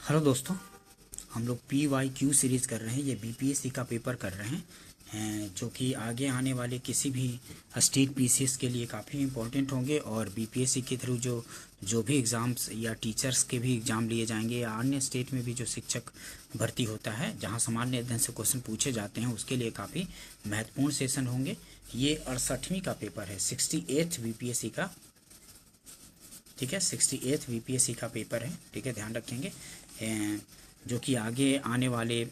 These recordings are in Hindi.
हेलो दोस्तों, हम लोग PYQ सीरीज़ कर रहे हैं। ये BPSC का पेपर कर रहे हैं जो कि आगे आने वाले किसी भी स्टेट PCS के लिए काफ़ी इम्पोर्टेंट होंगे। और BPSC के थ्रू जो भी एग्ज़ाम्स या टीचर्स के भी एग्ज़ाम लिए जाएंगे या अन्य स्टेट में भी जो शिक्षक भर्ती होता है जहां सामान्य अध्ययन से क्वेश्चन पूछे जाते हैं उसके लिए काफ़ी महत्वपूर्ण सेशन होंगे। ये 68वीं का पेपर है, 68th BPSC का, ठीक है, 68th BPSC का पेपर है, ठीक है, ध्यान रखेंगे। जो कि आगे आने वाले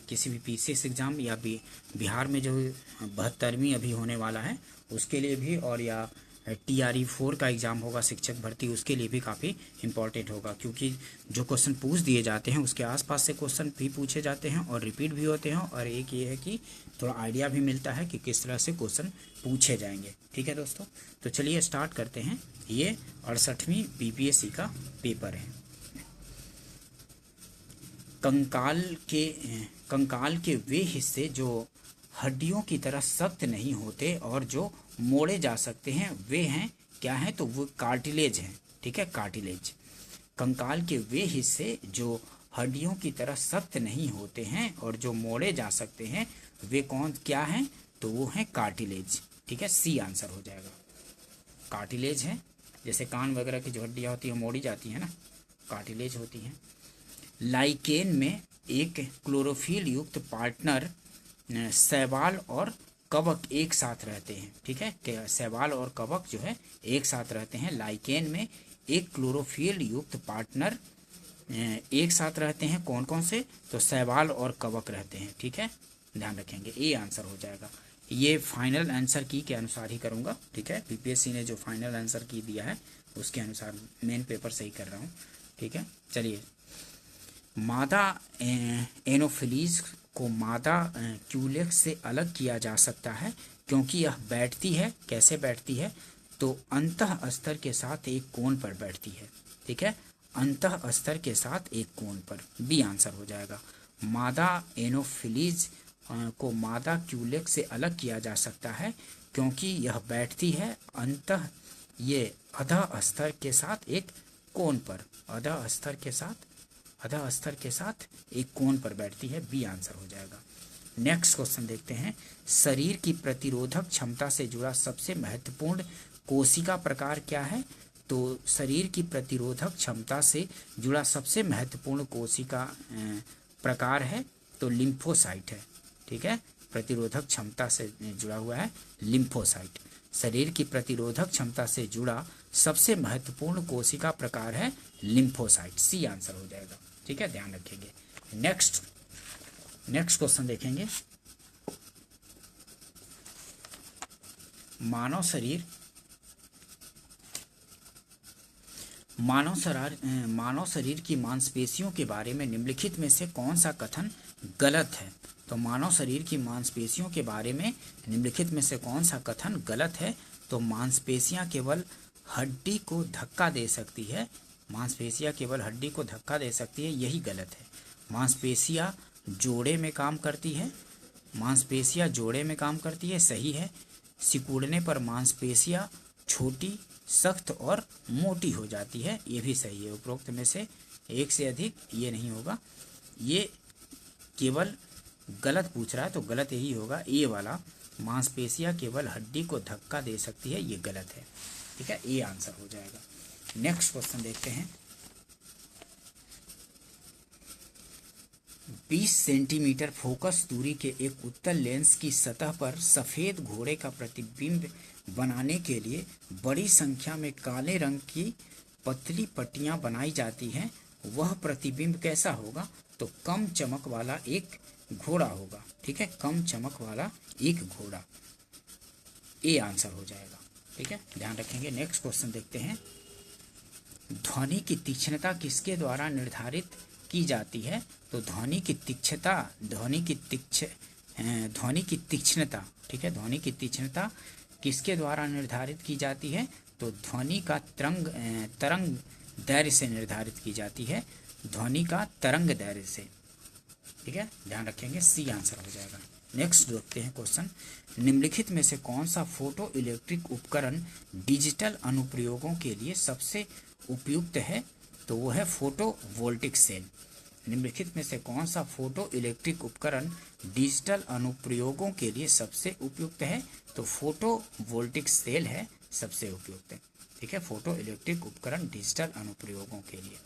किसी भी PCS एग्ज़ाम या बिहार में जो 72वीं अभी होने वाला है उसके लिए भी, और या TRE-4 का एग्ज़ाम होगा शिक्षक भर्ती, उसके लिए भी काफ़ी इम्पॉर्टेंट होगा। क्योंकि जो क्वेश्चन पूछ दिए जाते हैं उसके आसपास से क्वेश्चन भी पूछे जाते हैं और रिपीट भी होते हैं। और एक ये है कि थोड़ा आइडिया भी मिलता है कि किस तरह से क्वेश्चन पूछे जाएंगे। ठीक है दोस्तों, तो चलिए स्टार्ट करते हैं। ये 68वीं BPSC का पेपर है। कंकाल के वे हिस्से जो हड्डियों की तरह सख्त नहीं होते और जो मोड़े जा सकते हैं वे हैं क्या हैं? तो वो कार्टिलेज हैं। ठीक है, कार्टिलेज। कंकाल के वे हिस्से जो हड्डियों की तरह सख्त नहीं होते हैं और जो मोड़े जा सकते हैं वे क्या हैं? तो वो हैं कार्टिलेज। ठीक है, C आंसर हो जाएगा। कार्टिलेज है, जैसे कान वगैरह की जो हड्डियाँ होती हैं मोड़ी जाती हैं ना, कार्टिलेज होती हैं। लाइकेन में एक क्लोरोफिल युक्त पार्टनर शैवाल और कवक एक साथ रहते हैं। ठीक है, शैवाल और कवक जो है एक साथ रहते हैं। लाइकेन में एक क्लोरोफिल युक्त पार्टनर एक साथ रहते हैं। कौन कौन से? तो शैवाल और कवक रहते हैं। ठीक है, ध्यान रखेंगे, ये आंसर हो जाएगा। ये फाइनल आंसर की के अनुसार ही करूँगा। ठीक है, BPSC ने जो फाइनल आंसर की दिया है उसके अनुसार मेन पेपर सही कर रहा हूँ। ठीक है, चलिए। मादा एनोफिलीज को मादा क्यूलेक्स से अलग किया जा सकता है क्योंकि यह बैठती है। कैसे बैठती है? तो अंतः स्तर के साथ एक कोण पर बैठती है। ठीक है, अंतः स्तर के साथ एक कोण पर। B आंसर हो जाएगा। मादा एनोफिलीज को मादा क्यूलेक्स से अलग किया जा सकता है क्योंकि यह बैठती है अंतः ये अधः स्तर के साथ एक कोण पर। अधः स्तर के साथ एक कोण पर बैठती है। B आंसर हो जाएगा। नेक्स्ट क्वेश्चन देखते हैं। शरीर की प्रतिरोधक क्षमता से जुड़ा सबसे महत्वपूर्ण कोशिका प्रकार क्या है? तो शरीर की प्रतिरोधक क्षमता से जुड़ा सबसे महत्वपूर्ण कोशिका प्रकार है तो लिम्फोसाइट है। ठीक है, प्रतिरोधक क्षमता से जुड़ा हुआ है लिम्फोसाइट। शरीर की प्रतिरोधक क्षमता से जुड़ा सबसे महत्वपूर्ण कोशिका प्रकार है लिम्फोसाइट। C आंसर हो जाएगा। ठीक है, ध्यान रखेंगे। नेक्स्ट क्वेश्चन देखेंगे। मानव शरीर की मांसपेशियों के बारे में निम्नलिखित में से कौन सा कथन गलत है? तो मानव शरीर की मांसपेशियों के बारे में निम्नलिखित में से कौन सा कथन गलत है? तो मांसपेशियां केवल हड्डी को धक्का दे सकती है। मांसपेशियां केवल हड्डी को धक्का दे सकती है, यही गलत है। मांसपेशियां जोड़े में काम करती है। मांसपेशियां जोड़े में काम करती है, सही है। सिकुड़ने पर मांसपेशियां छोटी, सख्त और मोटी हो जाती है, ये भी सही है। उपरोक्त में से एक से अधिक ये नहीं होगा। ये केवल गलत पूछ रहा है तो गलत यही होगा, ए वाला। मांसपेशियां केवल हड्डी को धक्का दे सकती है, ये गलत है। ठीक है, ए आंसर हो जाएगा। नेक्स्ट क्वेश्चन देखते हैं। 20 सेंटीमीटर फोकस दूरी के एक उत्तल लेंस की सतह पर सफ़ेद घोड़े का प्रतिबिंब बनाने के लिए बड़ी संख्या में काले रंग की पतली पट्टियां बनाई जाती हैं। वह प्रतिबिंब कैसा होगा? तो कम चमक वाला एक घोड़ा होगा। ठीक है, कम चमक वाला एक घोड़ा। ए आंसर हो जाएगा। ठीक है, ध्यान रखेंगे। नेक्स्ट क्वेश्चन देखते हैं। ध्वनि की तीक्ष्णता किसके द्वारा निर्धारित की जाती है? तो ध्वनि की तीक्ष्णता, ठीक है, ध्वनि की तीक्ष्णता किसके द्वारा निर्धारित की जाती है? तो ध्वनि का तरंग दैर्घ्य से निर्धारित की जाती है। ध्वनि का तरंग दैर्घ्य से। ठीक है, ध्यान रखेंगे। C आंसर हो जाएगा। नेक्स्ट देखते हैं क्वेश्चन। निम्नलिखित में से कौन सा फोटो इलेक्ट्रिक उपकरण डिजिटल अनुप्रयोगों के लिए सबसे उपयुक्त है? तो वो है फोटो वोल्टिक सेल। निम्नलिखित में से कौन सा फोटो इलेक्ट्रिक उपकरण डिजिटल अनुप्रयोगों के लिए सबसे उपयुक्त है? तो फोटो वोल्टिक सेल है सबसे उपयुक्त है। ठीक है, फोटो इलेक्ट्रिक उपकरण डिजिटल अनुप्रयोगों के लिए।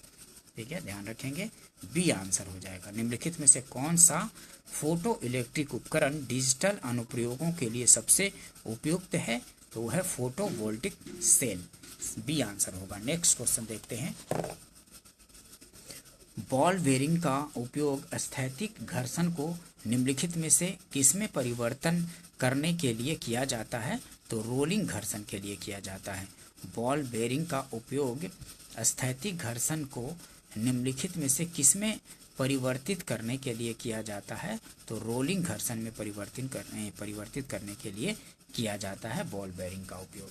ठीक है, ध्यान रखेंगे, बी आंसर हो जाएगा। निम्नलिखित में से कौन सा फोटो इलेक्ट्रिक उपकरण डिजिटल अनुप्रयोगों के लिए सबसे उपयुक्त है? तो वह है photovoltaic cell, B answer होगा। नेक्स्ट क्वेश्चन देखते हैं। बॉल बेरिंग का उपयोग स्थैतिक घर्षण को निम्नलिखित में से किसमें परिवर्तन करने के लिए किया जाता है? तो रोलिंग घर्षण के लिए किया जाता है। बॉल बेरिंग का उपयोग स्थैतिक घर्षण को निम्नलिखित में से किसमें परिवर्तित करने के लिए किया जाता है? तो रोलिंग घर्षण में परिवर्तित करने के लिए किया जाता है बॉल बेरिंग का उपयोग।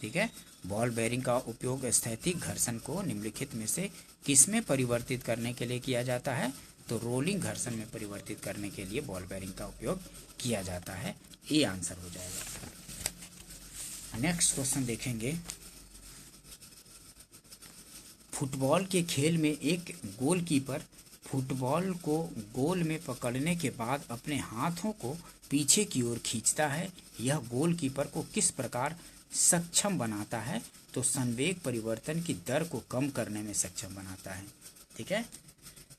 ठीक है, बॉल बेरिंग का उपयोग स्थैतिक घर्षण को निम्नलिखित में से किसमें परिवर्तित करने के लिए किया जाता है? तो रोलिंग घर्षण में परिवर्तित करने के लिए बॉल बेरिंग का उपयोग किया जाता है, ये आंसर हो जाएगा। नेक्स्ट क्वेश्चन देखेंगे। फुटबॉल के खेल में एक गोलकीपर फुटबॉल को गोल में पकड़ने के बाद अपने हाथों को पीछे की ओर खींचता है। यह गोलकीपर को किस प्रकार सक्षम बनाता है? तो संवेग परिवर्तन की दर को कम करने में सक्षम बनाता है। ठीक है,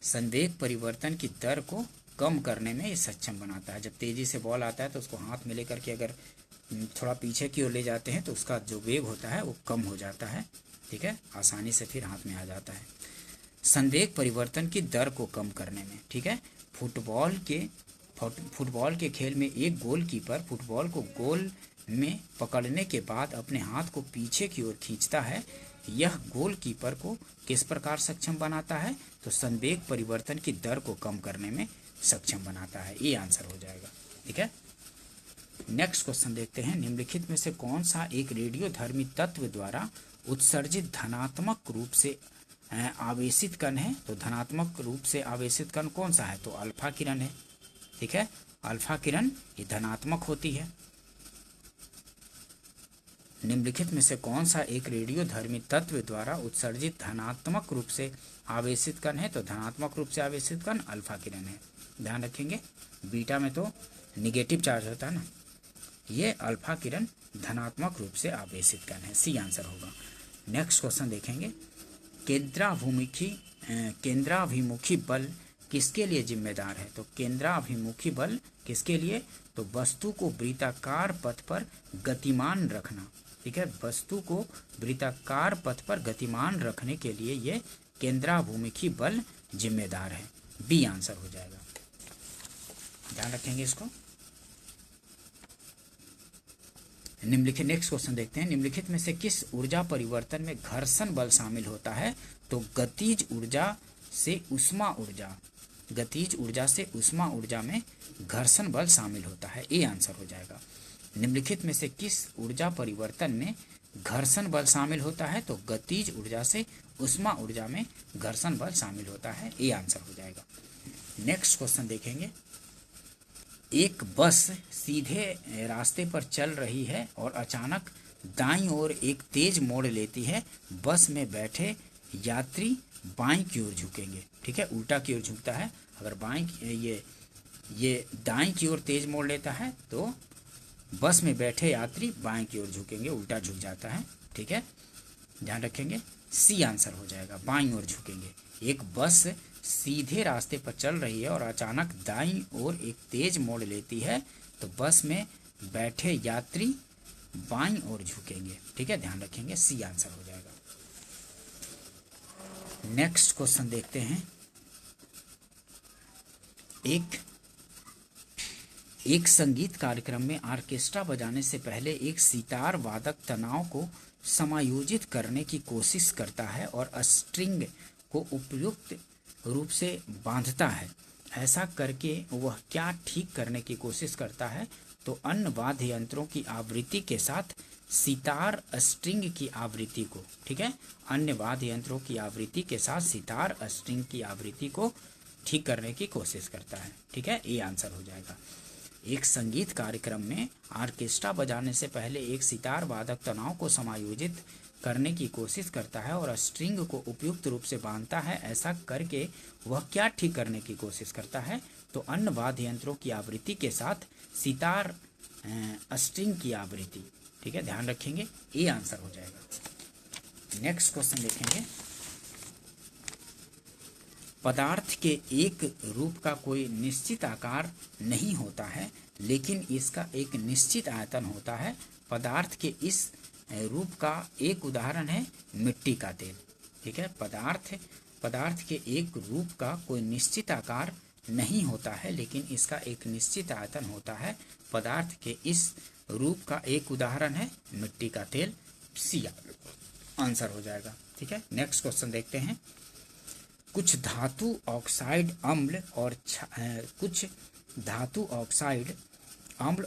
संवेग परिवर्तन की दर को कम करने में ये सक्षम बनाता है। जब तेजी से बॉल आता है तो उसको हाथ में लेकर के अगर थोड़ा पीछे की ओर ले जाते हैं तो उसका जो वेग होता है वो कम हो जाता है। ठीक है, आसानी से फिर हाथ में आ जाता है। संवेग परिवर्तन की दर को कम करने में। ठीक है, फुटबॉल के खेल में एक गोलकीपर फुटबॉल को गोल में पकड़ने के बाद अपने हाथ को पीछे की ओर खींचता है। यह गोलकीपर को किस प्रकार सक्षम बनाता है? तो संवेग परिवर्तन की दर को कम करने में सक्षम बनाता है, ये आंसर हो जाएगा। ठीक है, नेक्स्ट क्वेश्चन देखते हैं। निम्नलिखित में से कौन सा एक रेडियोधर्मी तत्व द्वारा उत्सर्जित धनात्मक रूप से आवेशित कण है? तो धनात्मक रूप से आवेशित कण कौन सा है? तो अल्फा किरण है। ठीक है, अल्फा किरण ये धनात्मक होती है। निम्नलिखित में से कौन सा एक रेडियोधर्मी तत्व द्वारा उत्सर्जित धनात्मक रूप से आवेशित कण है? तो धनात्मक रूप से आवेशित कण अल्फा किरण है। ध्यान रखेंगे, बीटा में तो निगेटिव चार्ज होता है ना, ये अल्फा किरण धनात्मक रूप से आवेशित कण है, सी आंसर होगा। नेक्स्ट क्वेश्चन देखेंगे। केंद्राभिमुखी बल किसके लिए जिम्मेदार है? तो केंद्राभिमुखी बल किसके लिए? तो वस्तु को वृत्ताकार पथ पर गतिमान रखना। ठीक है, वस्तु को वृत्ताकार पथ पर गतिमान रखने के लिए ये केंद्राभिमुखी बल जिम्मेदार है, बी आंसर हो जाएगा। ध्यान रखेंगे इसको। निम्नलिखित नेक्स्ट क्वेश्चन देखते हैं। निम्नलिखित में से किस ऊर्जा परिवर्तन में घर्षण बल शामिल होता है? तो गतिज ऊर्जा से उष्मा ऊर्जा में घर्षण बल शामिल होता है, ये आंसर हो जाएगा। निम्नलिखित में से किस ऊर्जा परिवर्तन में घर्षण बल शामिल होता है? तो गतिज ऊर्जा से उष्मा ऊर्जा में घर्षण बल शामिल होता है, ये आंसर हो जाएगा। नेक्स्ट क्वेश्चन देखेंगे। एक बस सीधे रास्ते पर चल रही है और अचानक दाईं ओर एक तेज मोड़ लेती है। बस में बैठे यात्री बाईं की ओर झुकेंगे। ठीक है, उल्टा की ओर झुकता है। अगर बाईं ये दाईं की ओर तेज मोड़ लेता है तो बस में बैठे यात्री बाईं की ओर झुकेंगे, उल्टा झुक जाता है। ठीक है, ध्यान रखेंगे, सी आंसर हो जाएगा, बाईं ओर झुकेंगे। एक बस सीधे रास्ते पर चल रही है और अचानक दाईं ओर एक तेज मोड़ लेती है तो बस में बैठे यात्री बाईं ओर झुकेंगे। ठीक है, ध्यान रखेंगे, सी आंसर हो जाएगा। नेक्स्ट क्वेश्चन देखते हैं। एक संगीत कार्यक्रम में ऑर्केस्ट्रा बजाने से पहले एक सितार वादक तनाव को समायोजित करने की कोशिश करता है और स्ट्रिंग को उपयुक्त रूप से बांधता है। ऐसा करके वह क्या ठीक करने की कोशिश करता है? तो अन्य वाद्य यंत्रों की आवृत्ति के साथ सितार स्ट्रिंग की आवृत्ति को, ठीक है, अन्य वाद्य यंत्रों की आवृत्ति के साथ सितार स्ट्रिंग की आवृत्ति को ठीक करने की कोशिश करता है। ठीक है, ये आंसर हो जाएगा। एक संगीत कार्यक्रम में ऑर्केस्ट्रा बजाने से पहले एक सितार वादक तनाव को समायोजित करने की कोशिश करता है और स्ट्रिंग को उपयुक्त रूप से बांधता है। ऐसा करके वह क्या ठीक करने की कोशिश करता है? तो अन्य वाद्य यंत्रों की आवृत्ति के साथ सितार स्ट्रिंग की आवृत्ति। ठीक है, ध्यान रखेंगे, ये आंसर हो जाएगा। नेक्स्ट क्वेश्चन देखेंगे। पदार्थ के एक रूप का कोई निश्चित आकार नहीं होता है, लेकिन इसका एक निश्चित आयतन होता है। पदार्थ के इस रूप का एक उदाहरण है मिट्टी का तेल। ठीक है, पदार्थ के एक रूप का कोई निश्चित आकार नहीं होता है, लेकिन इसका एक निश्चित आयतन होता है। पदार्थ के इस रूप का एक उदाहरण है मिट्टी का तेल। सी आंसर हो जाएगा। ठीक है, नेक्स्ट क्वेश्चन देखते हैं। कुछ धातु ऑक्साइड अम्ल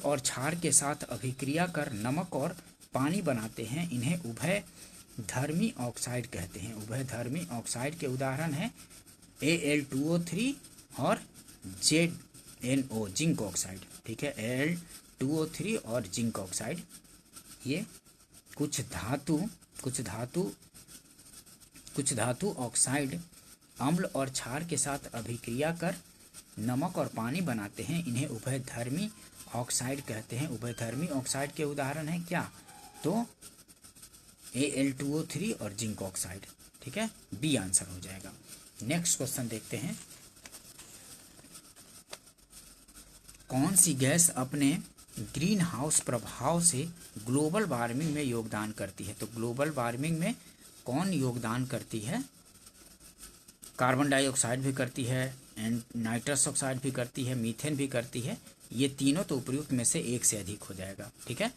और क्षार के साथ अभिक्रिया कर नमक और पानी बनाते हैं। इन्हें उभयधर्मी ऑक्साइड कहते हैं। उभयधर्मी ऑक्साइड के उदाहरण हैं Al2O3 और ZnO जिंक ऑक्साइड। ठीक है, Al2O3 और जिंक ऑक्साइड। ये कुछ धातु ऑक्साइड अम्ल और क्षार के साथ अभिक्रिया कर नमक और पानी बनाते हैं। इन्हें उभयधर्मी ऑक्साइड कहते हैं। उभयधर्मी ऑक्साइड के उदाहरण हैं क्या? तो Al2O3 और जिंक ऑक्साइड। ठीक है, बी आंसर हो जाएगा। नेक्स्ट क्वेश्चन देखते हैं। कौन सी गैस अपने ग्रीन हाउस प्रभाव से ग्लोबल वार्मिंग में योगदान करती है? तो ग्लोबल वार्मिंग में कौन योगदान करती है? कार्बन डाइऑक्साइड भी करती है, एंड नाइट्रस ऑक्साइड भी करती है, मीथेन भी करती है। ये तीनों तो उपयुक्त में से एक से अधिक हो जाएगा। ठीक है,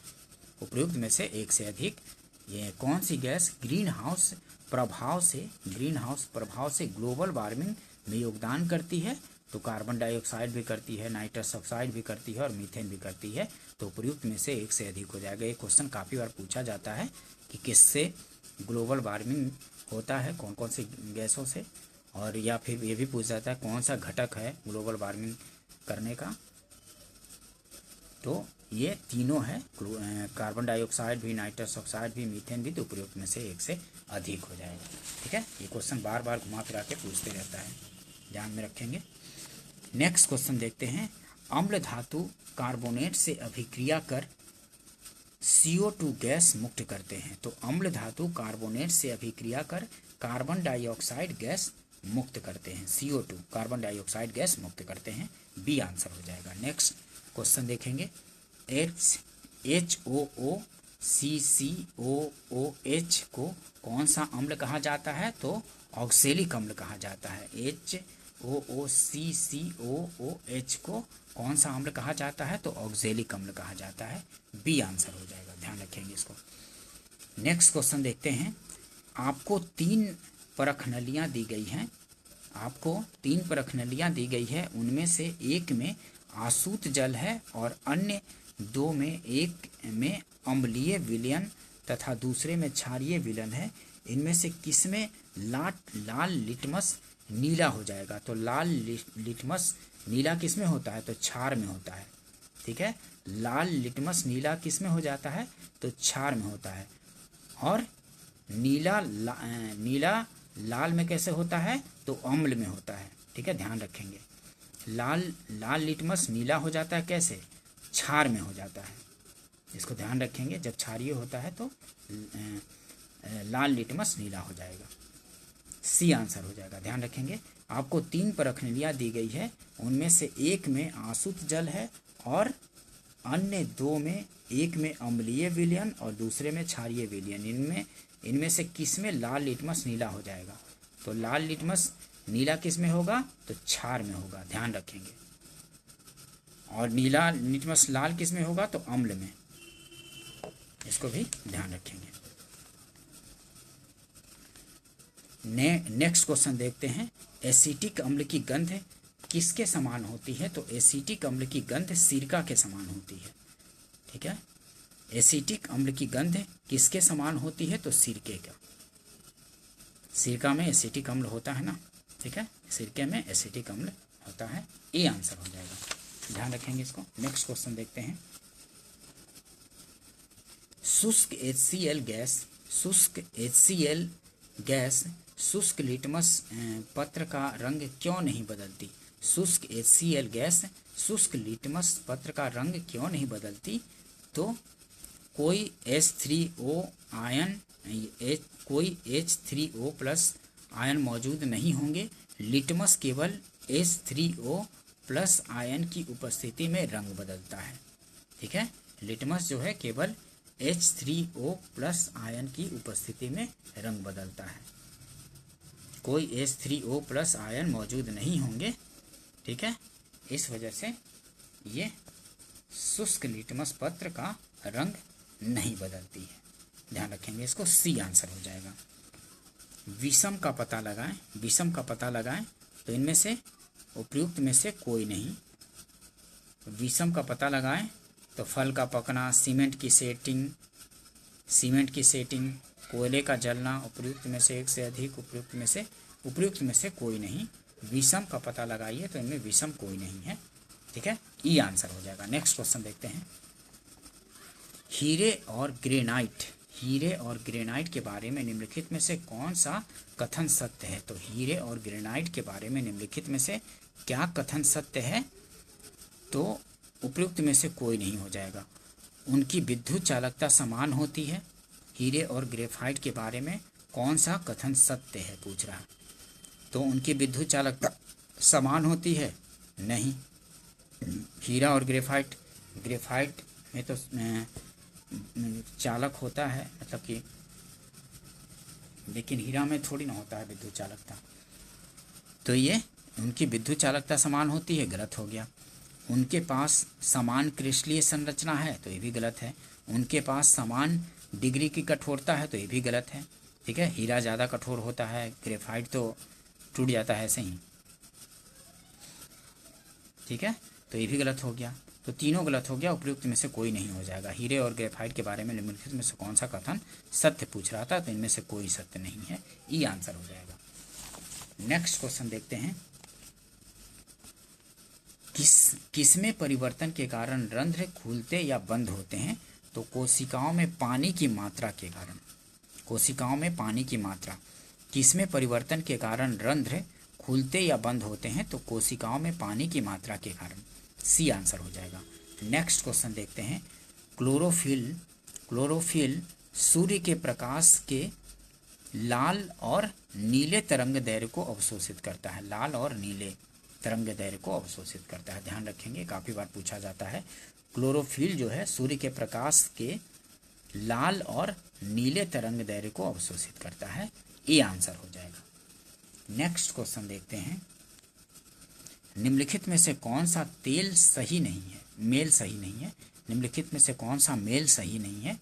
उपयुक्त में से एक से अधिक। ये कौन सी गैस ग्रीन हाउस प्रभाव से ग्लोबल वार्मिंग में योगदान करती है? तो कार्बन डाइऑक्साइड भी करती है, नाइट्रस ऑक्साइड भी करती है और मीथेन भी करती है। तो उपयुक्त में से एक से अधिक हो जाएगा। ये क्वेश्चन काफ़ी बार पूछा जाता है कि किससे ग्लोबल वार्मिंग होता है, कौन कौन सी गैसों से, और या फिर ये भी पूछा जाता है कौन सा घटक है ग्लोबल वार्मिंग करने का। तो ये तीनों है, कार्बन डाइऑक्साइड भी, नाइट्रस ऑक्साइड भी, मीथेन भी। तो उपयुक्त में से एक से अधिक हो जाएगा। ठीक है, ये क्वेश्चन बार बार घुमा फिरा के पूछते रहता है, ध्यान में रखेंगे। नेक्स्ट क्वेश्चन देखते हैं। अम्ल धातु कार्बोनेट से अभिक्रिया कर CO2 गैस मुक्त करते हैं। तो अम्ल धातु कार्बोनेट से अभिक्रिया कर कार्बन डाइऑक्साइड गैस मुक्त करते हैं। CO2 कार्बन डाइऑक्साइड गैस मुक्त करते हैं। बी आंसर हो जाएगा। नेक्स्ट क्वेश्चन देखेंगे। HOOCCOOH को कौन सा अम्ल कहा जाता है? तो ऑक्सेलिक अम्ल कहा जाता है। HOOCCOOH को कौन सा अम्ल कहा जाता है? तो ऑक्सेलिक अम्ल कहा जाता है। बी आंसर हो जाएगा, ध्यान रखेंगे इसको। नेक्स्ट क्वेश्चन देखते हैं। आपको 3 परखनलियाँ दी गई हैं। दी गई है। उनमें से एक में आसूत जल है और अन्य 2 में, एक में अम्लीय विलयन तथा दूसरे में क्षारीय विलयन है। इनमें से किसमें लाल लिटमस नीला हो जाएगा? तो लाल लिटमस नीला किसमें होता है? तो क्षार में होता है। ठीक है, लाल लिटमस नीला किसमें हो जाता है? तो क्षार में होता है। और नीला लाल में कैसे होता है? तो अम्ल में होता है। ठीक है, ध्यान रखेंगे। लाल लिटमस नीला हो जाता है कैसे? क्षार में हो जाता है। इसको ध्यान रखेंगे। जब क्षारीय होता है तो लाल लिटमस नीला हो जाएगा। सी आंसर हो जाएगा, ध्यान रखेंगे। आपको 3 परखनलियाँ दी गई है। उनमें से एक में आसूत जल है और अन्य 2 में, एक में अम्लीय विलयन और दूसरे में क्षारीय विलयन। इनमें से किस में लाल लिटमस नीला हो जाएगा? तो लाल लिटमस नीला किस में होगा? तो क्षार में होगा, ध्यान रखेंगे। और नीला लिटमस लाल किस में होगा? तो अम्ल में। इसको भी ध्यान रखेंगे। नेक्स्ट क्वेश्चन देखते हैं। एसिटिक अम्ल की गंध किसके समान होती है? तो एसिटिक अम्ल की गंध सिरका के समान होती है। ठीक है, एसिटिक अम्ल की गंध किसके समान होती है? तो सिरके का। सिरका में एसिटिक अम्ल होता है ना। ठीक है, सिरके में एसिटिक अम्ल होता है। ए आंसर हो जाएगा, ध्यान रखेंगे इसको। नेक्स्ट क्वेश्चन देखते हैं। शुष्क HCl गैस शुष्क HCl गैस शुष्क लिटमस पत्र का रंग क्यों नहीं बदलती? शुष्क HCl गैस शुष्क लिटमस पत्र का रंग क्यों नहीं बदलती? तो कोई H3O आयन कोई H3O प्लस आयन मौजूद नहीं होंगे। लिटमस केवल H3O प्लस आयन की उपस्थिति में रंग बदलता है। ठीक है, लिटमस जो है केवल H3O प्लस आयन की उपस्थिति में रंग बदलता है। कोई H3O प्लस आयन मौजूद नहीं होंगे। ठीक है, इस वजह से ये शुष्क लिटमस पत्र का रंग नहीं बदलती है। ध्यान रखेंगे इसको, सी आंसर हो जाएगा। विषम का पता लगाएं। विषम का पता लगाएं तो इनमें से उपयुक्त में से कोई नहीं। विषम का पता लगाएं तो फल का पकना, सीमेंट की सेटिंग, कोयले का जलना, उपयुक्त में से एक से अधिक, उपयुक्त में से कोई नहीं। विषम का पता लगाइए तो इनमें विषम कोई नहीं है। ठीक है, ई आंसर हो जाएगा। नेक्स्ट क्वेश्चन देखते हैं। हीरे और ग्रेनाइट के बारे में निम्नलिखित में से कौन सा कथन सत्य है? तो हीरे और ग्रेनाइट के बारे में निम्नलिखित में से क्या कथन सत्य है? तो उपयुक्त में से कोई नहीं हो जाएगा। उनकी विद्युत चालकता समान होती है। हीरे और ग्रेफाइट के बारे में कौन सा कथन सत्य है पूछ रहा है। तो उनकी विद्युत चालकता समान होती है, नहीं। हीरा और ग्रेफाइट में तो चालक होता है, मतलब कि, लेकिन हीरा में थोड़ी ना होता है विद्युत चालकता। तो ये उनकी विद्युत चालकता समान होती है, गलत हो गया। उनके पास समान क्रिस्टलीय संरचना है, तो ये भी गलत है। उनके पास समान डिग्री की कठोरता है, तो ये भी गलत है। ठीक है, हीरा ज़्यादा कठोर होता है, ग्रेफाइट तो टूट जाता है ऐसे ही। ठीक है, तो ये भी गलत हो गया। तो तीनों गलत हो गया, उपयुक्त में से कोई नहीं हो जाएगा। हीरे और ग्रेफाइट के बारे में निम्नलिखित में से कौन सा कथन सत्य पूछ रहा था, तो इनमें से कोई सत्य नहीं है, ई आंसर हो जाएगा। नेक्स्ट क्वेश्चन देखते हैं। किसमें परिवर्तन के कारण रंध्र खुलते या बंद होते हैं? तो कोशिकाओं में पानी की मात्रा के कारण। कोशिकाओं में पानी की मात्रा। किसमें परिवर्तन के कारण रंध्र खुलते या बंद होते हैं? तो कोशिकाओं में पानी की मात्रा के कारण, सी आंसर हो जाएगा। नेक्स्ट क्वेश्चन देखते हैं। क्लोरोफिल सूर्य के प्रकाश के लाल और नीले तरंग दैर्घ्य को अवशोषित करता है। लाल और नीले तरंग दैर्घ्य को अवशोषित करता है। ध्यान रखेंगे, काफी बार पूछा जाता है। क्लोरोफिल जो है सूर्य के प्रकाश के लाल और नीले तरंग दैर्घ्य को अवशोषित करता है, ये आंसर हो जाएगा। नेक्स्ट क्वेश्चन देखते हैं। निम्नलिखित में से कौन सा तेल सही नहीं है, मेल सही नहीं है? निम्नलिखित में से कौन सा मेल सही नहीं है?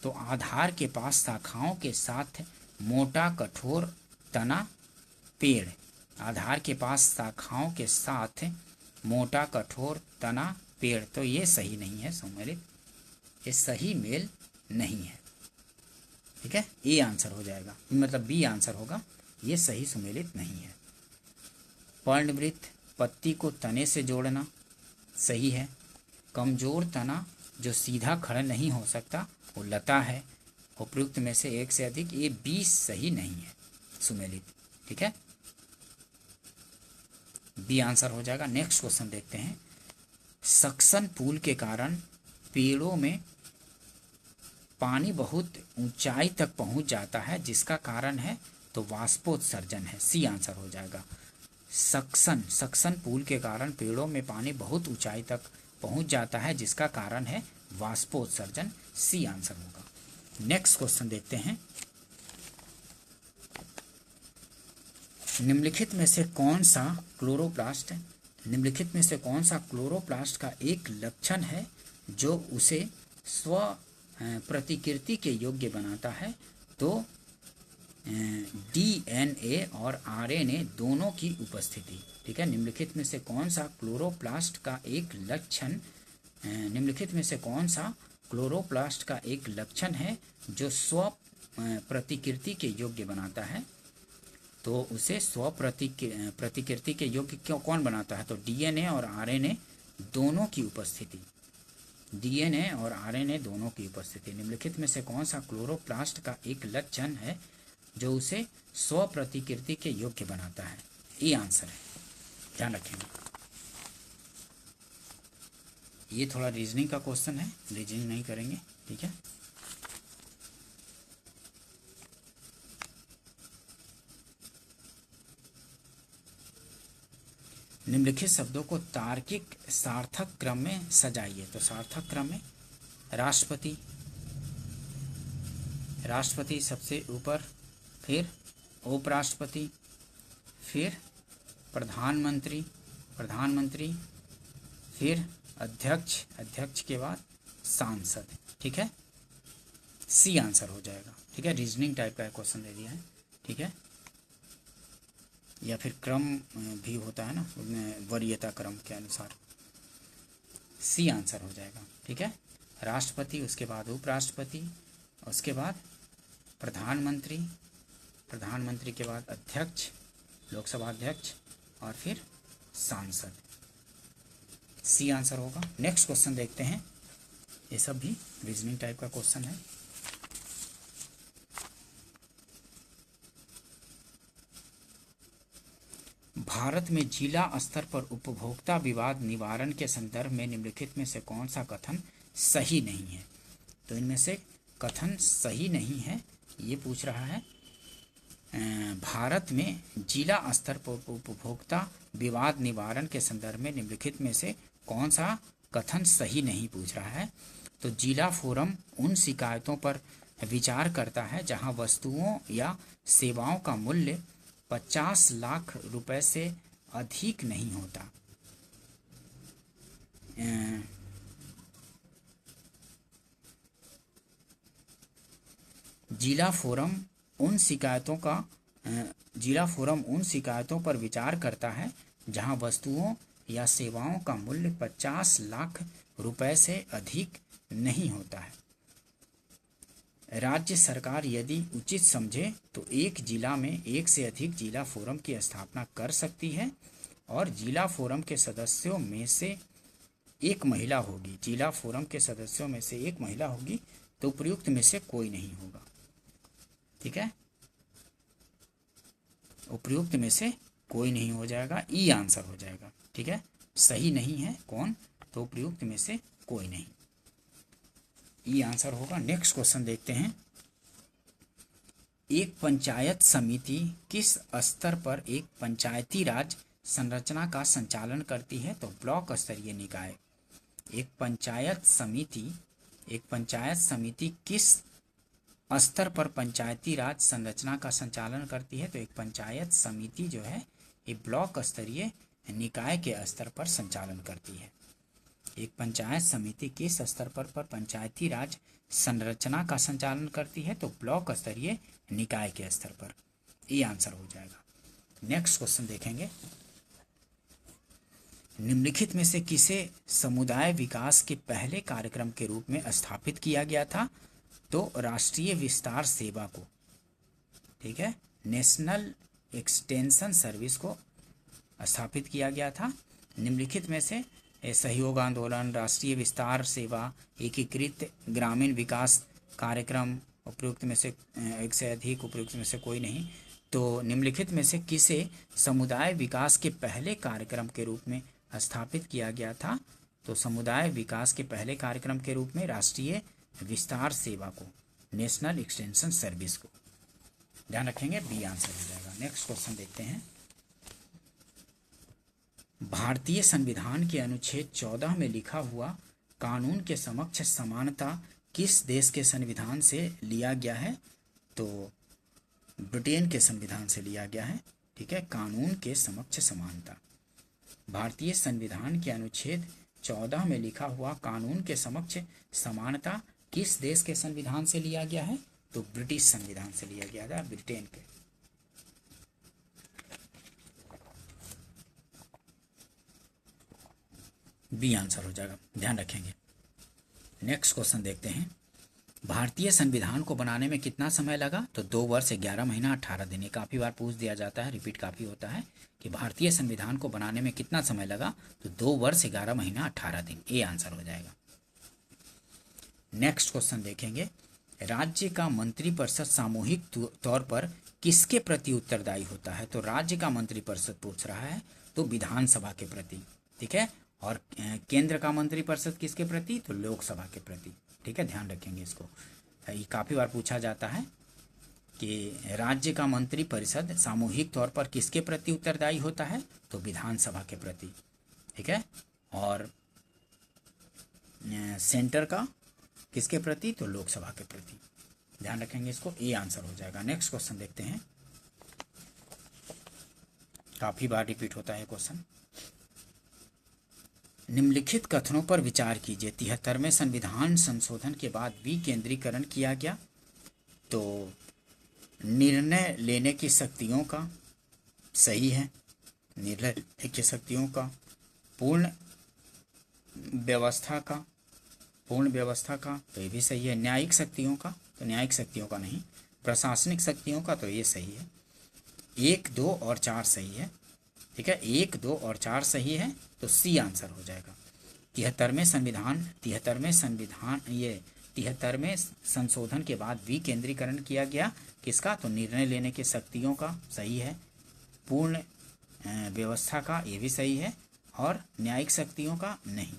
तो आधार के पास शाखाओं के साथ मोटा कठोर तना पेड़। आधार के पास शाखाओं के साथ मोटा कठोर तना पेड़, तो ये सही नहीं है सम्मिलित, ये सही मेल नहीं है। ठीक है, ए आंसर हो जाएगा, मतलब बी आंसर होगा, ये सही सुमेलित नहीं है। पर्णवृत्त पत्ती को तने से जोड़ना सही है। कमजोर तना जो सीधा खड़ा नहीं हो सकता वो लता है। उपयुक्त में से एक से अधिक, ये बी सही नहीं है सुमेलित। ठीक है, बी आंसर हो जाएगा। नेक्स्ट क्वेश्चन देखते हैं। सक्शन पुल के कारण पेड़ों में पानी बहुत ऊंचाई तक पहुंच जाता है, जिसका कारण है तो वाष्पोत्सर्जन है, सी आंसर हो जाएगा। सक्शन पुल के कारण पेड़ों में पानी बहुत ऊंचाई तक पहुंच जाता है, जिसका कारण है वाष्पोत्सर्जन, सी आंसर होगा। नेक्स्ट क्वेश्चन देखते हैं। निम्नलिखित में से कौन सा क्लोरोप्लास्ट का एक लक्षण है जो उसे स्व प्रतिकृति के योग्य बनाता है? तो DNA और RNA दोनों की उपस्थिति। ठीक है, निम्नलिखित में से कौन सा क्लोरोप्लास्ट का एक लक्षण है जो स्व प्रतिकृति के योग्य बनाता है? तो उसे स्व प्रतिकृति के योग्य कौन बनाता है? तो DNA और RNA दोनों की उपस्थिति। डीएनए और आरएनए दोनों की उपस्थिति। निम्नलिखित में से कौन सा क्लोरोप्लास्ट का एक लक्षण है जो उसे स्व प्रतिकृति के योग्य बनाता है? ये आंसर है, ध्यान रखेंगे। ये थोड़ा रीजनिंग का क्वेश्चन है, रीजनिंग नहीं करेंगे, ठीक है। निम्नलिखित शब्दों को तार्किक सार्थक क्रम में सजाइए। तो सार्थक क्रम में राष्ट्रपति, राष्ट्रपति सबसे ऊपर, फिर उपराष्ट्रपति, फिर प्रधानमंत्री, प्रधानमंत्री, फिर अध्यक्ष, अध्यक्ष के बाद सांसद, ठीक है। सी आंसर हो जाएगा, ठीक है। रीजनिंग टाइप का क्वेश्चन दे दिया है, ठीक है। या फिर क्रम भी होता है ना, वरीयता क्रम के अनुसार। सी आंसर हो जाएगा, ठीक है। राष्ट्रपति, उसके बाद उपराष्ट्रपति, उसके बाद प्रधानमंत्री, प्रधानमंत्री के बाद अध्यक्ष, लोकसभा अध्यक्ष, और फिर सांसद। सी आंसर होगा। नेक्स्ट क्वेश्चन देखते हैं। ये सब भी रीजनिंग टाइप का क्वेश्चन है। भारत में जिला स्तर पर उपभोक्ता विवाद निवारण के संदर्भ में निम्नलिखित में से कौन सा कथन सही नहीं है? तो इनमें से कथन सही नहीं है ये पूछ रहा है। भारत में जिला स्तर पर उपभोक्ता विवाद निवारण के संदर्भ में निम्नलिखित में से कौन सा कथन सही नहीं पूछ रहा है। तो जिला फोरम उन शिकायतों पर विचार करता है जहां वस्तुओं या सेवाओं का मूल्य 50 लाख रुपए से अधिक नहीं होता। जिला फोरम उन शिकायतों पर विचार करता है जहां वस्तुओं या सेवाओं का मूल्य 50 लाख रुपए से अधिक नहीं होता है। राज्य सरकार यदि उचित समझे तो एक जिला में एक से अधिक जिला फोरम की स्थापना कर सकती है और जिला फोरम के सदस्यों में से एक महिला होगी। जिला फोरम के सदस्यों में से एक महिला होगी तो उपयुक्त में से कोई नहीं होगा, ठीक है। उपयुक्त में से कोई नहीं हो जाएगा, ई आंसर हो जाएगा, ठीक है। सही नहीं है कौन? तो उपयुक्त में से कोई नहीं, ई आंसर होगा। नेक्स्ट क्वेश्चन देखते हैं। एक पंचायत समिति किस स्तर पर एक पंचायती राज संरचना का संचालन करती है? तो ब्लॉक स्तरीय निकाय। एक पंचायत समिति किस स्तर पर पंचायती राज संरचना का संचालन करती है? तो एक पंचायत समिति जो है ये ब्लॉक स्तरीय निकाय के स्तर पर संचालन करती है। एक पंचायत समिति किस स्तर पर पंचायती राज संरचना का संचालन करती है? तो ब्लॉक स्तरीय निकाय के स्तर पर, ये आंसर हो जाएगा। नेक्स्ट क्वेश्चन देखेंगे। निम्नलिखित में से किसे समुदाय विकास के पहले कार्यक्रम के रूप में स्थापित किया गया था? तो राष्ट्रीय विस्तार सेवा को, ठीक है, नेशनल एक्सटेंशन सर्विस को स्थापित किया गया था। निम्नलिखित में से सहयोग आंदोलन, राष्ट्रीय विस्तार सेवा, एकीकृत ग्रामीण विकास कार्यक्रम, उपयुक्त में से एक से अधिक, उपयुक्त में से कोई नहीं। तो निम्नलिखित में से किसे समुदाय विकास के पहले कार्यक्रम के रूप में स्थापित किया गया था? तो समुदाय विकास के पहले कार्यक्रम के रूप में राष्ट्रीय विस्तार सेवा को, नेशनल एक्सटेंशन सर्विस को। ध्यान रखेंगे, बी आंसर हो जाएगा। नेक्स्ट क्वेश्चन देखते हैं। भारतीय संविधान के अनुच्छेद 14 में लिखा हुआ कानून के समक्ष समानता किस देश के संविधान से लिया गया है? तो ब्रिटेन के संविधान से लिया गया है, ठीक है। कानून के समक्ष समानता, भारतीय संविधान के अनुच्छेद 14 में लिखा हुआ कानून के समक्ष समानता किस देश के संविधान से लिया गया है? तो ब्रिटिश संविधान से लिया गया था, ब्रिटेन के। बी आंसर हो जाएगा, ध्यान रखेंगे। नेक्स्ट क्वेश्चन देखते हैं। भारतीय संविधान को बनाने में कितना समय लगा? तो 2 वर्ष 11 महीना 18 दिन। ये काफ़ी बार पूछ दिया जाता है, रिपीट काफ़ी होता है कि भारतीय संविधान को बनाने में कितना समय लगा? तो 2 वर्ष 11 महीना 18 दिन, ये आंसर हो जाएगा। नेक्स्ट क्वेश्चन देखेंगे, राज्य का मंत्रिपरिषद सामूहिक तौर पर किसके प्रति उत्तरदायी होता है? तो राज्य का मंत्रिपरिषद पूछ रहा है तो विधानसभा के प्रति, ठीक है। और केंद्र का मंत्रिपरिषद किसके प्रति? तो लोकसभा के प्रति, ठीक है, ध्यान रखेंगे इसको। ये काफ़ी बार पूछा जाता है कि राज्य का मंत्रिपरिषद सामूहिक तौर पर किसके प्रति उत्तरदायी होता है? तो विधानसभा के प्रति, ठीक है। और सेंटर का किसके प्रति? तो लोकसभा के प्रति, ध्यान रखेंगे इसको, ये आंसर हो जाएगा। नेक्स्ट क्वेश्चन देखते हैं, काफी बार रिपीट होता है क्वेश्चन। निम्नलिखित कथनों पर विचार कीजिए। 73वें संविधान संशोधन के बाद विकेंद्रीकरण किया गया, तो निर्णय लेने की शक्तियों का, सही है, निर्णय लेने की शक्तियों का, पूर्ण व्यवस्था का, तो ये भी सही है। न्यायिक शक्तियों का, तो न्यायिक शक्तियों का नहीं, प्रशासनिक शक्तियों का, तो ये सही है। 1, 2 और 4 सही है, ठीक है, 1, 2 और 4 सही है, तो सी आंसर हो जाएगा। 73वें संशोधन के बाद विकेंद्रीकरण किया गया, किसका? तो निर्णय लेने की शक्तियों का, सही है। पूर्ण व्यवस्था का, ये भी सही है। और न्यायिक शक्तियों का नहीं,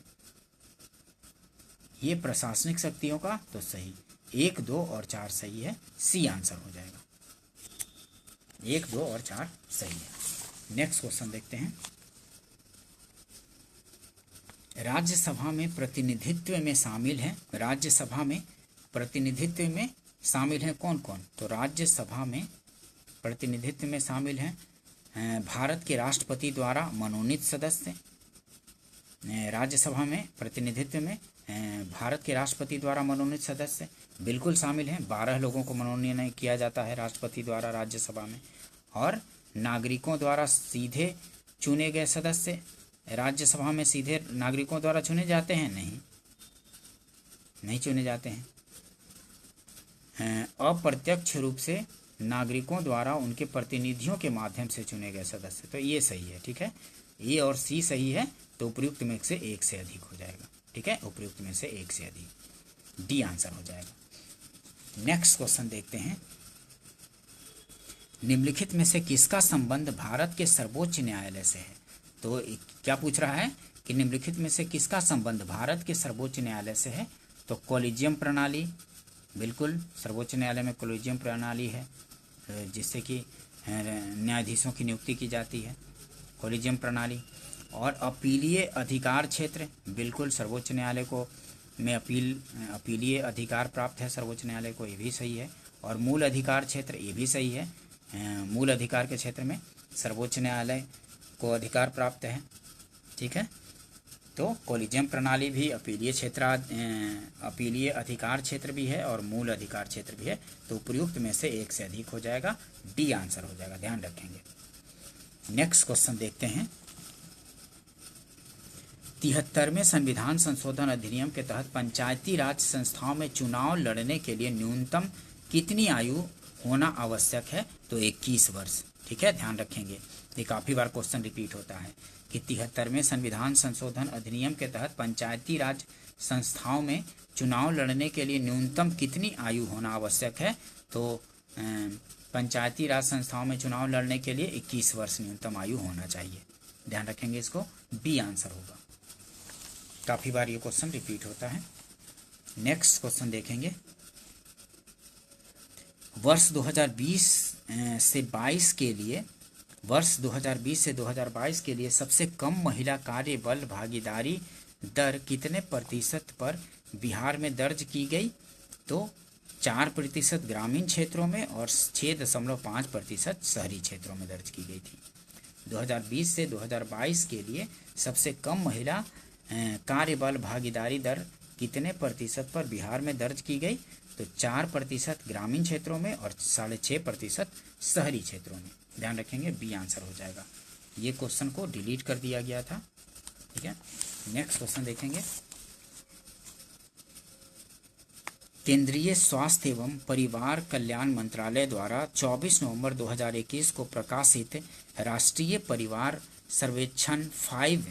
ये प्रशासनिक शक्तियों का, तो सही। 1, 2 और 4 सही है, सी आंसर हो जाएगा। 1, 2 और 4 सही है। नेक्स्ट क्वेश्चन देखते हैं, राज्यसभा में प्रतिनिधित्व में शामिल है, राज्यसभा में प्रतिनिधित्व में शामिल है कौन कौन? तो राज्यसभा में प्रतिनिधित्व में शामिल हैं भारत के राष्ट्रपति द्वारा मनोनीत सदस्य। राज्यसभा में प्रतिनिधित्व में भारत के राष्ट्रपति द्वारा मनोनीत सदस्य बिल्कुल शामिल हैं। 12 लोगों को मनोनीत किया जाता है राष्ट्रपति द्वारा राज्यसभा में। और नागरिकों द्वारा सीधे चुने गए सदस्य राज्यसभा में सीधे नागरिकों द्वारा चुने जाते हैं? नहीं चुने जाते हैं। अप्रत्यक्ष रूप से नागरिकों द्वारा उनके प्रतिनिधियों के माध्यम से चुने गए सदस्य, तो ये सही है, ठीक है। ए और सी सही है, तो उपयुक्त में से एक से अधिक हो जाएगा, ठीक है, उपयुक्त में से एक से अधिक, डी आंसर हो जाएगा। नेक्स्ट क्वेश्चन देखते हैं, निम्नलिखित में से किसका संबंध भारत के सर्वोच्च न्यायालय से है? तो क्या पूछ रहा है कि निम्नलिखित में से किसका संबंध भारत के सर्वोच्च न्यायालय से है? तो कॉलेजियम प्रणाली, बिल्कुल सर्वोच्च न्यायालय में कॉलेजियम प्रणाली है जिससे कि न्यायाधीशों की नियुक्ति की जाती है, कॉलेजियम प्रणाली। और अपीलीय अधिकार क्षेत्र, बिल्कुल सर्वोच्च न्यायालय को में अपीलीय अधिकार प्राप्त है सर्वोच्च न्यायालय को, ये भी सही है। और मूल अधिकार क्षेत्र, ये भी सही है, मूल अधिकार के क्षेत्र में सर्वोच्च न्यायालय को अधिकार प्राप्त है, ठीक है। तो कॉलेजियम प्रणाली भी अपीलीय अधिकार क्षेत्र भी है और मूल अधिकार क्षेत्र भी है, तो उपयुक्त में से एक से अधिक हो जाएगा, डी आंसर हो जाएगा, ध्यान रखेंगे। नेक्स्ट क्वेश्चन देखते हैं, 73वें संविधान संशोधन अधिनियम के तहत पंचायती राज संस्थाओं में चुनाव लड़ने के लिए न्यूनतम कितनी आयु होना आवश्यक है? तो 21 वर्ष, ठीक है, ध्यान रखेंगे। ये काफ़ी बार क्वेश्चन रिपीट होता है कि 73वें संविधान संशोधन अधिनियम के तहत पंचायती राज संस्थाओं में चुनाव लड़ने के लिए न्यूनतम कितनी आयु होना आवश्यक है? तो पंचायती राज संस्थाओं में चुनाव लड़ने के लिए 21 वर्ष न्यूनतम आयु होना चाहिए, ध्यान रखेंगे इसको, बी आंसर होगा। काफ़ी बार ये क्वेश्चन रिपीट होता है। नेक्स्ट क्वेश्चन देखेंगे, वर्ष 2020 से 22 के लिए, वर्ष 2020 से 2022 के लिए सबसे कम महिला कार्य बल भागीदारी दर कितने प्रतिशत पर बिहार में दर्ज की गई? तो 4% ग्रामीण क्षेत्रों में और 6.5% शहरी क्षेत्रों में दर्ज की गई थी। 2020 से 2022 के लिए सबसे कम महिला कार्य बल भागीदारी दर कितने प्रतिशत पर बिहार में दर्ज की गई? तो 4% ग्रामीण क्षेत्रों में और 6.5% शहरी क्षेत्रों में, ध्यान रखेंगे, बी आंसर हो जाएगा। ये क्वेश्चन को डिलीट कर दिया गया था, ठीक है। नेक्स्ट क्वेश्चन देखेंगे, केंद्रीय स्वास्थ्य एवं परिवार कल्याण मंत्रालय द्वारा 24 नवंबर 2021 को प्रकाशित राष्ट्रीय परिवार सर्वेक्षण 5,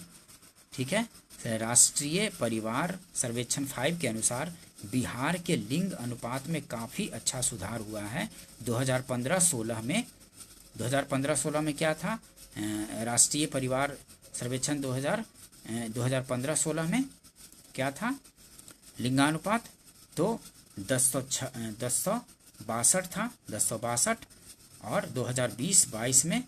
ठीक है, राष्ट्रीय परिवार सर्वेक्षण 5 के अनुसार बिहार के लिंग अनुपात में काफ़ी अच्छा सुधार हुआ है। 2015-16 में क्या था? राष्ट्रीय परिवार सर्वेक्षण 2015-16 में क्या था लिंगानुपात? तो 1062 था, 1062। और 2020-22 में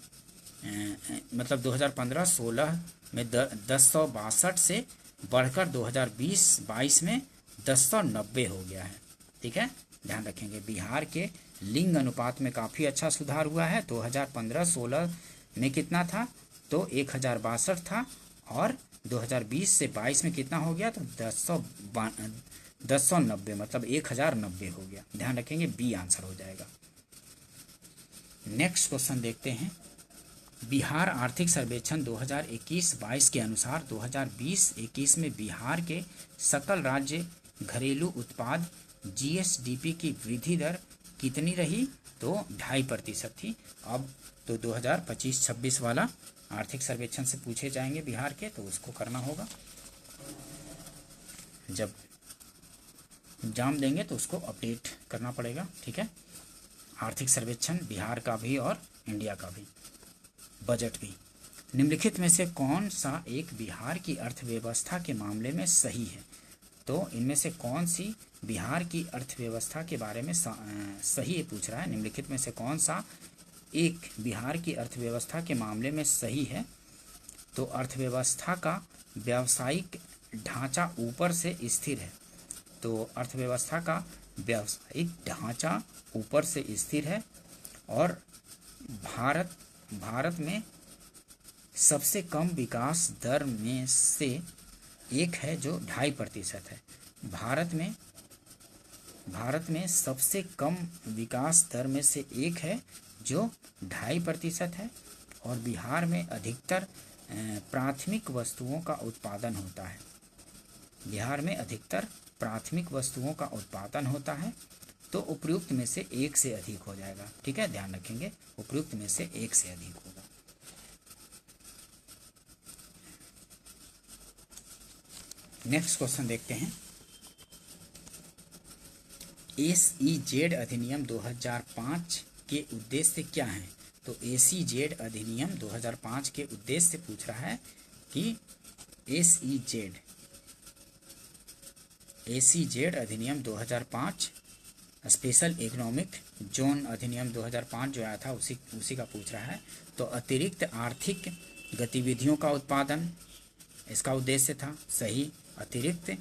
मतलब 2015-16 में 1062 से बढ़कर 2020-22 में 1090 हो गया है। ठीक है, ध्यान रखेंगे। बिहार के लिंग अनुपात में काफ़ी अच्छा सुधार हुआ है। 2015-16 में कितना था? तो 1062 था, और 2020 से 22 में कितना हो गया? तो 1090, मतलब 1090 हो गया। ध्यान रखेंगे, बी आंसर हो जाएगा। नेक्स्ट क्वेश्चन देखते हैं। बिहार आर्थिक सर्वेक्षण 2021-22 के अनुसार 2020-21 में बिहार के सकल राज्य घरेलू उत्पाद जीएसडीपी की वृद्धि दर कितनी रही? तो 2.5% थी। अब तो 2025-26 वाला आर्थिक सर्वेक्षण से पूछे जाएंगे बिहार के, तो उसको करना होगा। जब एग्जाम देंगे तो उसको अपडेट करना पड़ेगा। ठीक है, आर्थिक सर्वेक्षण बिहार का भी और इंडिया का भी, बजट भी। निम्नलिखित में से कौन सा एक बिहार की अर्थव्यवस्था के मामले में सही है? तो इनमें से कौन सी बिहार की अर्थव्यवस्था के बारे में सही पूछ रहा है। निम्नलिखित में से कौन सा एक बिहार की अर्थव्यवस्था के मामले में सही है? तो अर्थव्यवस्था का व्यावसायिक ढांचा ऊपर से स्थिर है। तो अर्थव्यवस्था का व्यावसायिक ढांचा ऊपर से स्थिर है, और भारत में सबसे कम विकास दर में से एक है जो 2.5% है। भारत में सबसे कम विकास दर में से एक है जो 2.5% है, और बिहार में अधिकतर प्राथमिक वस्तुओं का उत्पादन होता है। बिहार में अधिकतर प्राथमिक वस्तुओं का उत्पादन होता है। तो उपयुक्त में से एक से अधिक हो जाएगा। ठीक है, ध्यान रखेंगे, उपयुक्त में से एक से अधिक होगा। नेक्स्ट क्वेश्चन देखते हैं। SEZ अधिनियम 2005 के उद्देश्य क्या हैं? तो SEZ अधिनियम 2005 के उद्देश्य पूछ रहा है कि SEZ अधिनियम 2005 स्पेशल इकोनॉमिक जोन अधिनियम 2005 जो आया था उसी का पूछ रहा है। तो अतिरिक्त आर्थिक गतिविधियों का उत्पादन इसका उद्देश्य था, सही। अतिरिक्त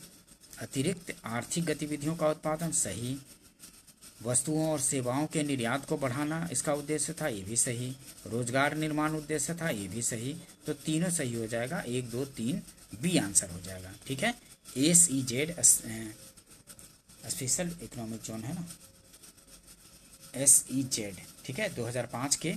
आर्थिक गतिविधियों का उत्पादन, सही। वस्तुओं और सेवाओं के निर्यात को बढ़ाना इसका उद्देश्य था, ये भी सही। रोजगार निर्माण उद्देश्य था, ये भी सही। तो तीनों सही हो जाएगा, 1, 2, 3 बी आंसर हो जाएगा। ठीक है, SEZ स्पेशल इकोनॉमिक जोन है ना, SEZ। ठीक है, 2005 के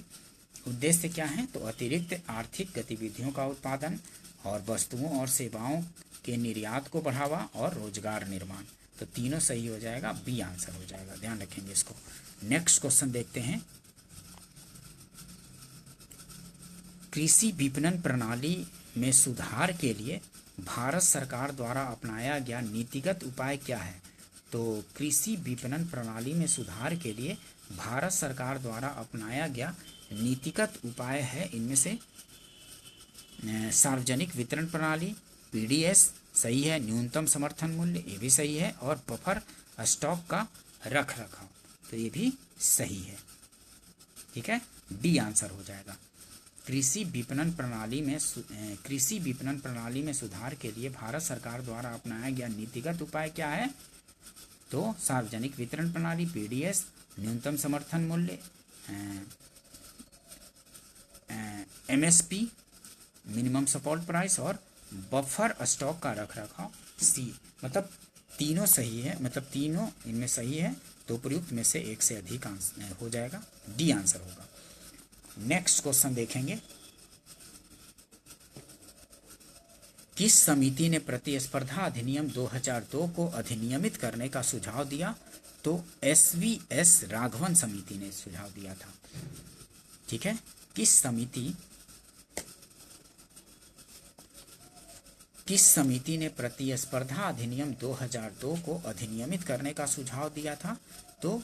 उद्देश्य क्या है? तो अतिरिक्त आर्थिक गतिविधियों का उत्पादन, और वस्तुओं और सेवाओं के निर्यात को बढ़ावा, और रोजगार निर्माण। तो तीनों सही हो जाएगा, बी आंसर हो जाएगा। ध्यान रखेंगे इसको। नेक्स्ट क्वेश्चन देखते हैं। कृषि विपणन प्रणाली में सुधार के लिए भारत सरकार द्वारा अपनाया गया नीतिगत उपाय क्या है? तो कृषि विपणन प्रणाली में सुधार के लिए भारत सरकार द्वारा अपनाया गया नीतिगत उपाय है इनमें से सार्वजनिक वितरण प्रणाली, PDS सही है। न्यूनतम समर्थन मूल्य, ये भी सही है। और बफर स्टॉक का रख रखाव, तो ये भी सही है। ठीक है, डी आंसर हो जाएगा। कृषि विपणन प्रणाली में सुधार के लिए भारत सरकार द्वारा अपनाया गया नीतिगत उपाय क्या है? तो सार्वजनिक वितरण प्रणाली, PDS, न्यूनतम समर्थन मूल्य, MSP मिनिमम सपोर्ट प्राइस, और बफर स्टॉक का रख रखाव, सी। मतलब तीनों सही है, मतलब तीनों इनमें सही है। तो प्रयुक्त में से एक से अधिक आंसर हो जाएगा, डी आंसर होगा। नेक्स्ट क्वेश्चन देखेंगे। किस समिति ने प्रतिस्पर्धा अधिनियम 2002 को अधिनियमित करने का सुझाव दिया? तो SVS राघवन समिति ने सुझाव दिया था। ठीक है, किस समिति किस समिति ने प्रतिस्पर्धा अधिनियम 2002 को अधिनियमित करने का सुझाव दिया था? तो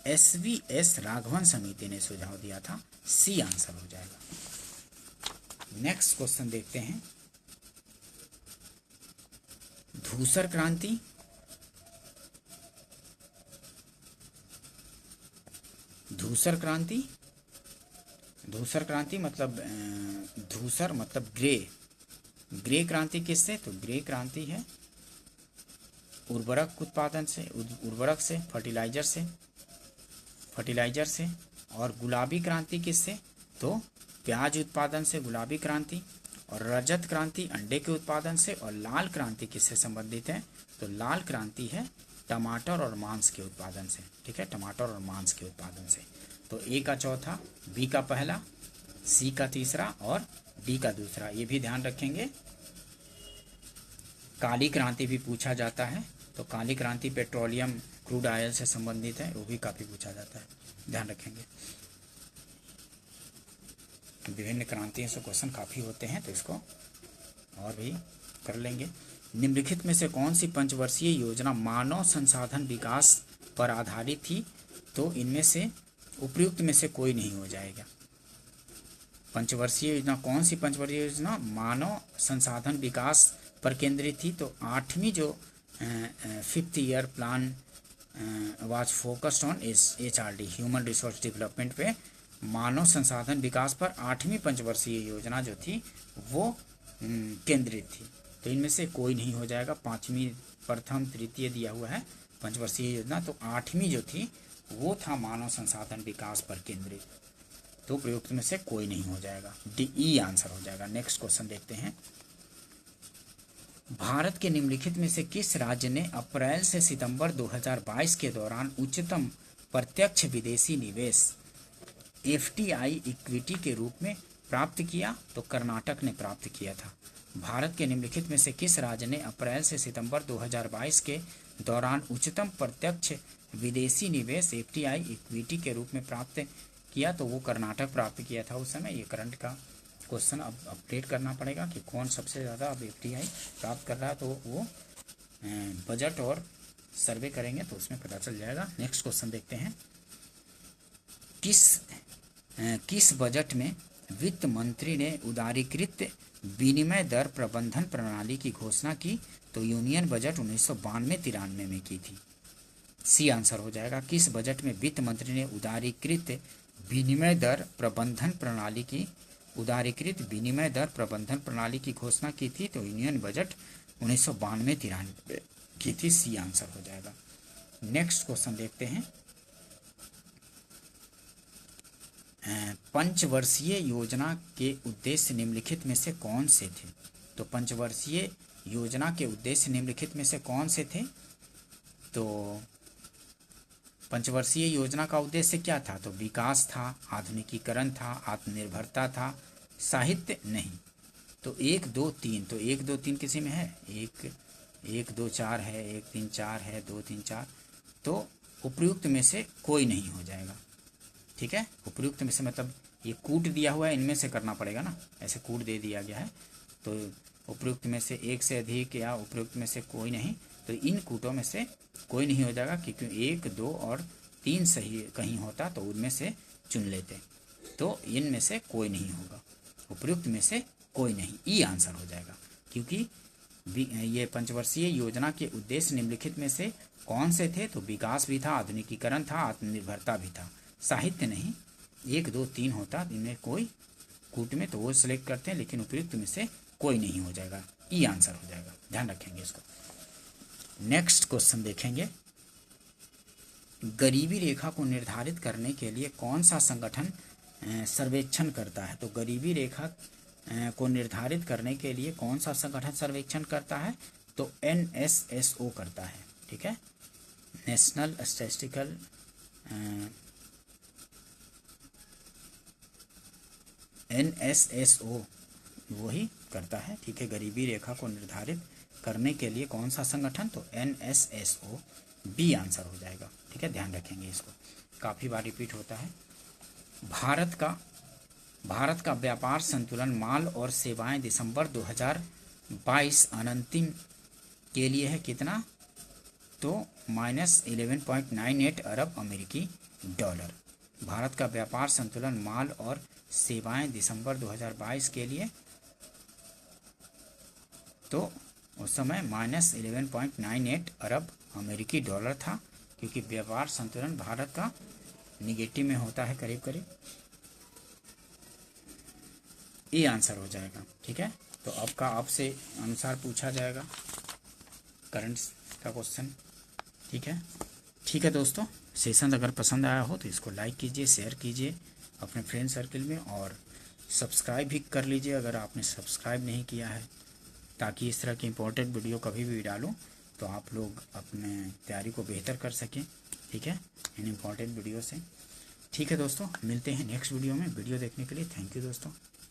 SVS राघवन समिति ने सुझाव दिया था। सी आंसर हो जाएगा। नेक्स्ट क्वेश्चन देखते हैं। धूसर क्रांति, धूसर क्रांति, धूसर क्रांति मतलब धूसर मतलब ग्रे, ग्रे क्रांति किससे? तो ग्रे क्रांति है उर्वरक उत्पादन से, उर्वरक से, फर्टिलाइजर से, फर्टिलाइजर से। और गुलाबी क्रांति किससे? तो प्याज उत्पादन से गुलाबी क्रांति। और रजत क्रांति अंडे के उत्पादन से। और लाल क्रांति किससे संबंधित है? तो लाल क्रांति है टमाटर और मांस के उत्पादन से। ठीक है, टमाटर और मांस के उत्पादन से। तो ए का चौथा, बी का पहला, सी का तीसरा और डी का दूसरा, ये भी ध्यान रखेंगे। काली क्रांति भी पूछा जाता है, तो काली क्रांति पेट्रोलियम क्रूड ऑयल से संबंधित है, वो भी काफी पूछा जाता है, ध्यान रखेंगे। विभिन्न क्रांतियों से क्वेश्चन काफी होते हैं, तो इसको और भी कर लेंगे। निम्नलिखित में से कौन सी पंचवर्षीय योजना मानव संसाधन विकास पर आधारित थी? तो इनमें से उपयुक्त में से कोई नहीं हो जाएगा। पंचवर्षीय योजना कौन सी पंचवर्षीय योजना मानव संसाधन विकास पर केंद्रित थी? तो 8वीं जो 5th year plan was focused on HRD human resource development पे, मानव संसाधन विकास पर 8वीं पंचवर्षीय योजना जो थी वो केंद्रित थी। तो इनमें से कोई नहीं हो जाएगा। 5वीं प्रथम तृतीय दिया हुआ है पंचवर्षीय योजना, तो 8वीं जो थी वो था मानव संसाधन विकास पर केंद्रित, तो प्रयुक्त में से कोई नहीं हो जाएगा। डी आंसर हो जाएगा। नेक्स्ट क्वेश्चन देखते हैं। भारत के निम्नलिखित में से किस राज्य ने अप्रैल से सितंबर 2022 के दौरान उच्चतम प्रत्यक्ष विदेशी निवेश FDI इक्विटी के रूप में प्राप्त किया? तो कर्नाटक ने प्राप्त किया था। भारत के निम्नलिखित में से किस राज्य ने अप्रैल से सितंबर 2022 के दौरान उच्चतम प्रत्यक्ष विदेशी निवेश FDI इक्विटी के रूप में प्राप्त किया? तो वो कर्नाटक प्राप्त किया था उस समय। ये करंट का क्वेश्चन अब अपडेट करना पड़ेगा कि कौन सबसे ज़्यादा अब FDI प्राप्त कर रहा है, तो वो बजट और सर्वे करेंगे तो उसमें पता चल जाएगा। नेक्स्ट क्वेश्चन देखते हैं। किस बजट में वित्त मंत्री ने उदारीकृत विनिमय दर प्रबंधन प्रणाली की घोषणा की? तो यूनियन बजट 1992-93 में की थी। सी आंसर हो जाएगा। किस बजट में वित्त मंत्री ने उदारीकृत विनिमय दर प्रबंधन प्रणाली की घोषणा की थी? तो यूनियन बजट 1992-93 की थी। सी आंसर हो जाएगा। नेक्स्ट क्वेश्चन देखते हैं। पंचवर्षीय योजना के उद्देश्य निम्नलिखित में से कौन से थे? तो पंचवर्षीय योजना के उद्देश्य निम्नलिखित में से कौन से थे? तो पंचवर्षीय योजना का उद्देश्य क्या था? तो विकास था, आधुनिकीकरण था, आत्मनिर्भरता था, साहित्य नहीं। तो 1 2 3, तो 1 2 3 किसी में है? 1 2 4 है, 1 3 4 है, 2 3 4, तो उपयुक्त में से कोई नहीं हो जाएगा। ठीक है, उपयुक्त में से मतलब ये कूट दिया हुआ है, इनमें से करना पड़ेगा ना, ऐसे कूट दे दिया गया है, तो उपयुक्त में से एक से अधिक या उपयुक्त में से कोई नहीं, तो इन कूटों में से कोई नहीं हो जाएगा, क्योंकि 1 2 और 3 सही कहीं होता तो उनमें से चुन लेते, तो इनमें से कोई नहीं होगा, उपयुक्त में से कोई नहीं। ई आंसर हो जाएगा, क्योंकि ये पंचवर्षीय योजना के उद्देश्य निम्नलिखित में से कौन से थे? तो विकास भी था, आधुनिकीकरण था, आत्मनिर्भरता भी था, साहित्य नहीं। 1 2 3 होता इनमें कोई कूट में, तो वो सिलेक्ट करते हैं, लेकिन उपयुक्त में से कोई नहीं हो जाएगा। ई आंसर हो जाएगा, ध्यान रखेंगे इसको। नेक्स्ट क्वेश्चन देखेंगे। गरीबी रेखा को निर्धारित करने के लिए कौन सा संगठन सर्वेक्षण करता है? तो गरीबी रेखा को निर्धारित करने के लिए कौन सा संगठन सर्वेक्षण करता है? तो NSSO करता है। ठीक है, नेशनल स्टैटिस्टिकल NSSO वही करता है। ठीक है, गरीबी रेखा को निर्धारित करने के लिए कौन सा संगठन? तो NSSO। बी आंसर हो जाएगा। ठीक है, ध्यान रखेंगे इसको, काफ़ी बार रिपीट होता है। भारत का व्यापार संतुलन माल और सेवाएं दिसंबर 2022 अनंतिम के लिए है कितना, तो -11.98 अरब अमेरिकी डॉलर। भारत का व्यापार संतुलन माल और सेवाएं दिसंबर 2022 के लिए, तो उस समय -11.98 अरब अमेरिकी डॉलर था, क्योंकि व्यापार संतुलन भारत का निगेटिव में होता है करीब करीब। ये आंसर हो जाएगा, ठीक है। तो आपका आपसे अनुसार पूछा जाएगा करंट्स का क्वेश्चन, ठीक है। ठीक है दोस्तों, सेशन अगर पसंद आया हो तो इसको लाइक कीजिए, शेयर कीजिए अपने फ्रेंड सर्कल में, और सब्सक्राइब भी कर लीजिए अगर आपने सब्सक्राइब नहीं किया है, ताकि इस तरह की इम्पोर्टेंट वीडियो कभी भी डालूं तो आप लोग अपने तैयारी को बेहतर कर सकें, ठीक है, इन इम्पोर्टेंट वीडियो से। ठीक है दोस्तों, मिलते हैं नेक्स्ट वीडियो में। वीडियो देखने के लिए थैंक यू दोस्तों।